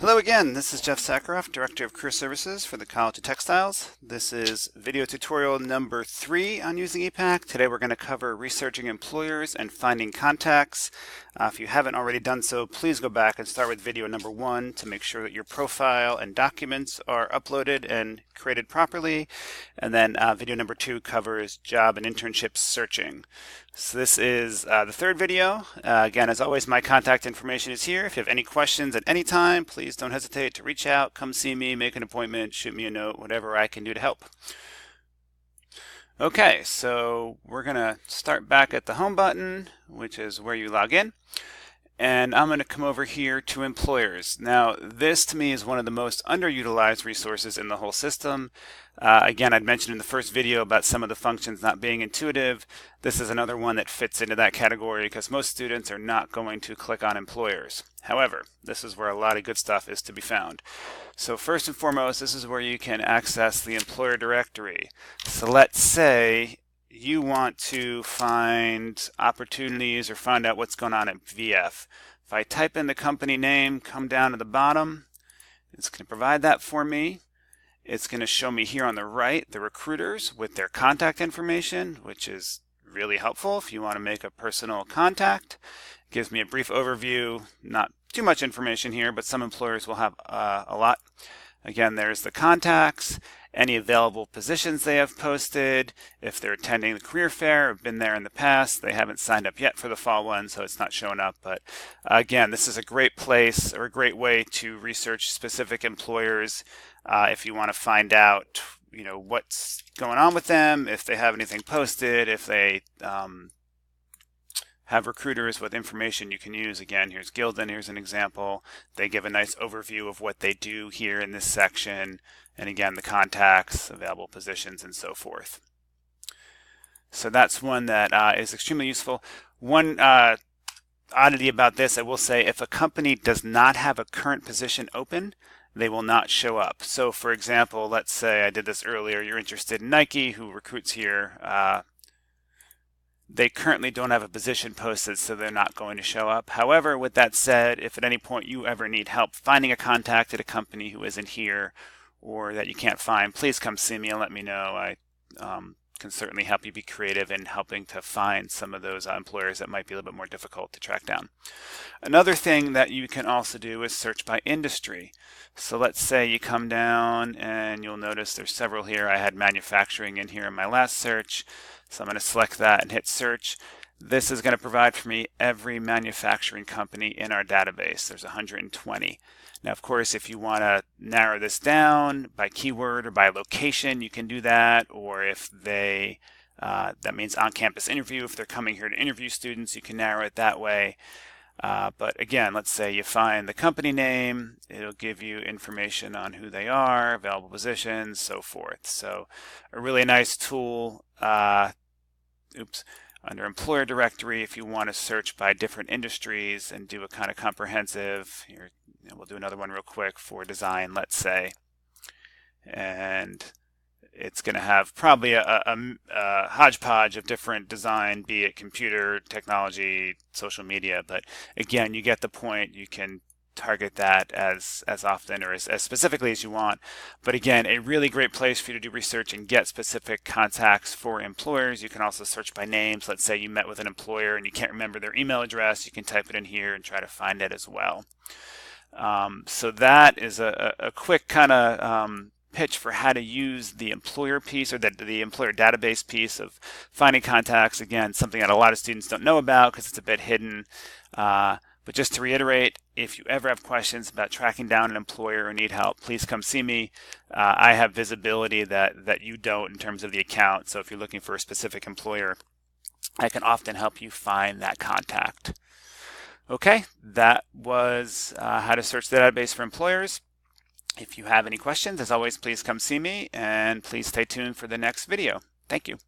Hello again, this is Jeff Sakharoff, Director of Career Services for the College of Textiles. This is video tutorial number 3 on using EPack. Today we're going to cover researching employers and finding contacts. If you haven't already done so, please go back and start with video number 1 to make sure that your profile and documents are uploaded and created properly. And then video number 2 covers job and internship searching. So this is the third video. Again, as always, my contact information is here. If you have any questions at any time, please don't hesitate to reach out, come see me, make an appointment, shoot me a note, whatever I can do to help. Okay, so we're going to start back at the home button, which is where you log in. And I'm going to come over here to employers. Now, this to me is one of the most underutilized resources in the whole system. Again, I'd mentioned in the first video about some of the functions not being intuitive. This is another one that fits into that category because most students are not going to click on employers. However, this is where a lot of good stuff is to be found. So first and foremost, this is where you can access the employer directory. So let's say you want to find opportunities or find out what's going on at VF. If I type in the company name, come down to the bottom, it's going to provide that for me. It's going to show me here on the right the recruiters with their contact information, which is really helpful if you want to make a personal contact. It gives me a brief overview, not too much information here, but some employers will have a lot. Again, there's the contacts, any available positions they have posted, if they're attending the career fair, have been there in the past, they haven't signed up yet for the fall one, so it's not showing up. But again, this is a great place or a great way to research specific employers if you want to find out, what's going on with them, if they have anything posted, if they have recruiters with information you can use. Again, here's Gildan, here's an example. They give a nice overview of what they do here in this section. And again, the contacts, available positions, and so forth. So that's one that is extremely useful. One oddity about this, I will say, if a company does not have a current position open, they will not show up. So for example, let's say I did this earlier, you're interested in Nike, who recruits here. They currently don't have a position posted, so they're not going to show up. However, with that said, if at any point you ever need help finding a contact at a company who isn't here or that you can't find, please come see me and let me know. I can certainly help you be creative in helping to find some of those employers that might be a little bit more difficult to track down. Another thing that you can also do is search by industry. So let's say you come down and you'll notice there's several here. I had manufacturing in here in my last search. So I'm going to select that and hit search. This is going to provide for me every manufacturing company in our database. There's 120. Now, of course, if you want to narrow this down by keyword or by location, you can do that. Or if they, that means on-campus interview, if they're coming here to interview students, you can narrow it that way. But again, let's say you find the company name, it'll give you information on who they are, available positions, so forth. So a really nice tool under employer directory if you want to search by different industries and do a kind of comprehensive. Here, we'll do another one real quick for design, let's say. And it's going to have probably a hodgepodge of different design, be it computer, technology, social media. But again, you get the point. You can target that as often or as specifically as you want. But again, a really great place for you to do research and get specific contacts for employers. You can also search by names. Let's say you met with an employer and you can't remember their email address. You can type it in here and try to find it as well. So that is a quick kind of pitch for how to use the employer piece or the employer database piece of finding contacts. Again, something that a lot of students don't know about because it's a bit hidden. But just to reiterate, if you ever have questions about tracking down an employer or need help, please come see me. I have visibility that you don't in terms of the account. So if you're looking for a specific employer, I can often help you find that contact. Okay, that was how to search the database for employers. If you have any questions, as always, please come see me and please stay tuned for the next video. Thank you.